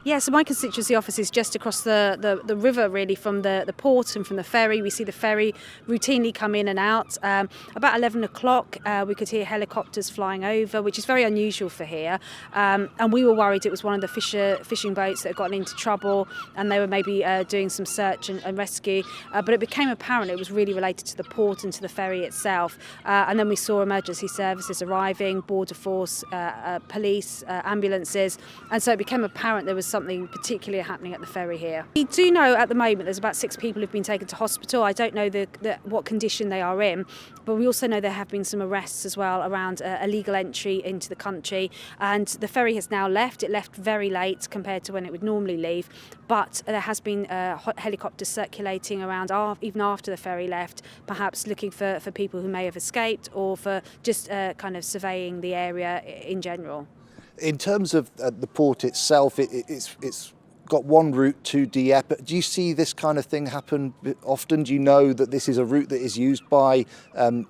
Yeah, so my constituency office is just across the river, really, from the port and from the ferry. We see the ferry routinely come in and out. About 11 o'clock, we could hear helicopters flying over, which is very unusual for here. And we were worried it was one of the fishing boats that had gotten into trouble and they were maybe doing some search and rescue. But it became apparent it was really related to the port and to the ferry itself. And then we saw emergency services arriving, border force, police, ambulances. And so it became apparent there was something particularly happening at the ferry here. We do know at the moment there's about 6 people who've been taken to hospital. I don't know what condition they are in, but we also know there have been some arrests as well around illegal entry into the country. And the ferry has now left. It left very late compared to when it would normally leave, but there has been helicopters circulating around even after the ferry left, perhaps looking for people who may have escaped or for just kind of surveying the area in general. In terms of the port itself, it's got one route to Dieppe. Do you see this kind of thing happen often? Do you know that this is a route that is used by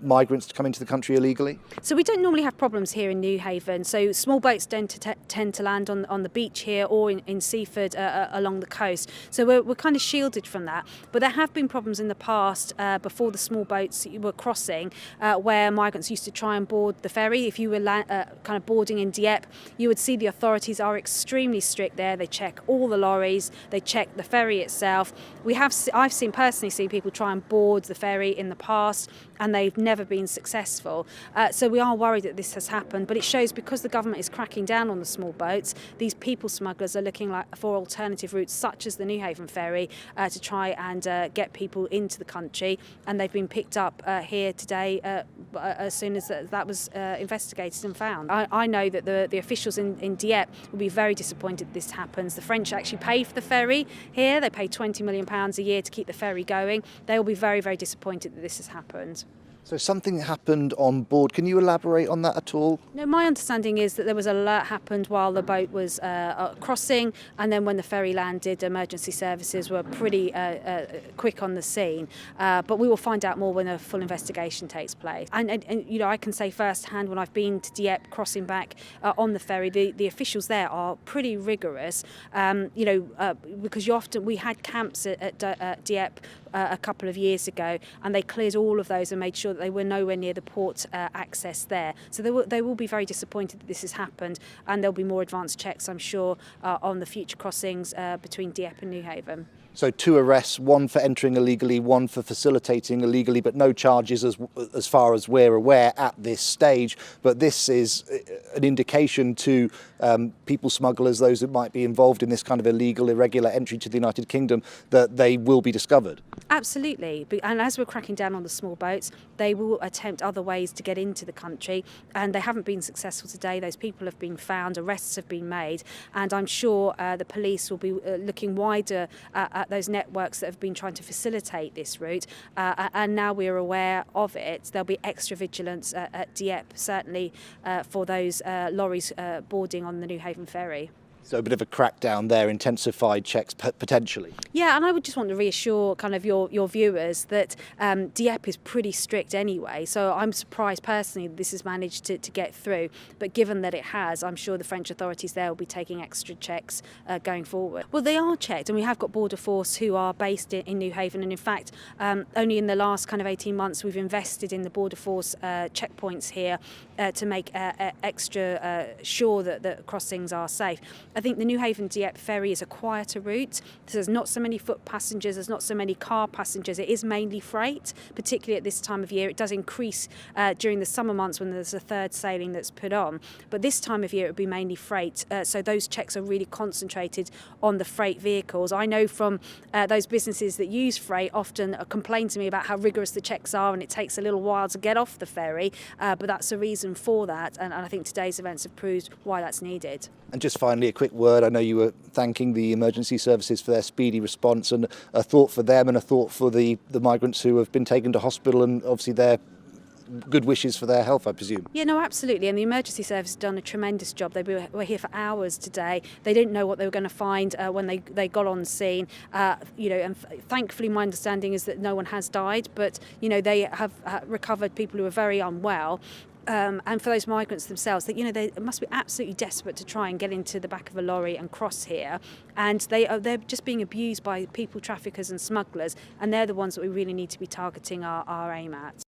migrants to come into the country illegally? So we don't normally have problems here in Newhaven. So small boats don't tend to land on the beach here or in Seaford along the coast. So we're kind of shielded from that. But there have been problems in the past before the small boats were crossing where migrants used to try and board the ferry. If you were kind of boarding in Dieppe, you would see the authorities are extremely strict there. They check all the lorries, they check the ferry itself. I've personally seen people try and board the ferry in the past and they've never been successful. So we are worried that this has happened, but it shows because the government is cracking down on the small boats, these people smugglers are looking for alternative routes such as the Newhaven ferry to try and get people into the country, and they've been picked up here today as soon as that was investigated and found. I know that the officials in Dieppe will be very disappointed this happens. The French actually pay for the ferry here. They pay £20 million a year to keep the ferry going. They will be very, very disappointed that this has happened. So something happened on board. Can you elaborate on that at all? No, my understanding is that there was an alert happened while the boat was crossing, and then when the ferry landed, emergency services were pretty quick on the scene. But we will find out more when a full investigation takes place. And you know, I can say firsthand when I've been to Dieppe crossing back on the ferry, the officials there are pretty rigorous. Because we had camps at Dieppe a couple of years ago, and they cleared all of those and made sure that they were nowhere near the port access there. So they will be very disappointed that this has happened, and there'll be more advanced checks, I'm sure, on the future crossings between Dieppe and Newhaven. So 2 arrests, 1 for entering illegally, 1 for facilitating illegally, but no charges as far as we're aware at this stage. But this is an indication to people smugglers, those that might be involved in this kind of illegal, irregular entry to the United Kingdom, that they will be discovered. Absolutely. And as we're cracking down on the small boats, they will attempt other ways to get into the country. And they haven't been successful today. Those people have been found, arrests have been made. And I'm sure the police will be looking wider at those networks that have been trying to facilitate this route. And now we're aware of it, there'll be extra vigilance at Dieppe, certainly for those lorries boarding on the Newhaven ferry. So a bit of a crackdown there, intensified checks potentially. Yeah, and I would just want to reassure kind of your viewers that Dieppe is pretty strict anyway. So I'm surprised personally that this has managed to get through. But given that it has, I'm sure the French authorities there will be taking extra checks going forward. Well, they are checked, and we have got border force who are based in Newhaven. And in fact, only in the last kind of 18 months, we've invested in the border force checkpoints here to make extra sure that crossings are safe. I think the Newhaven Dieppe ferry is a quieter route. There's not so many foot passengers, there's not so many car passengers. It is mainly freight, particularly at this time of year. It does increase during the summer months when there's a third sailing that's put on. But this time of year it would be mainly freight. So those checks are really concentrated on the freight vehicles. I know from those businesses that use freight often complain to me about how rigorous the checks are, and it takes a little while to get off the ferry. But that's a reason for that. And I think today's events have proved why that's needed. And just finally, a quick word. I know you were thanking the emergency services for their speedy response, and a thought for them and a thought for the migrants who have been taken to hospital, and obviously their good wishes for their health, I presume. Yeah, no, absolutely. And the emergency service has done a tremendous job. They were here for hours today. They didn't know what they were going to find when they got on scene. And thankfully, my understanding is that no one has died, but they have recovered people who are very unwell. and for those migrants themselves, that they must be absolutely desperate to try and get into the back of a lorry and cross here, and they're just being abused by people traffickers and smugglers, and they're the ones that we really need to be targeting our aim at.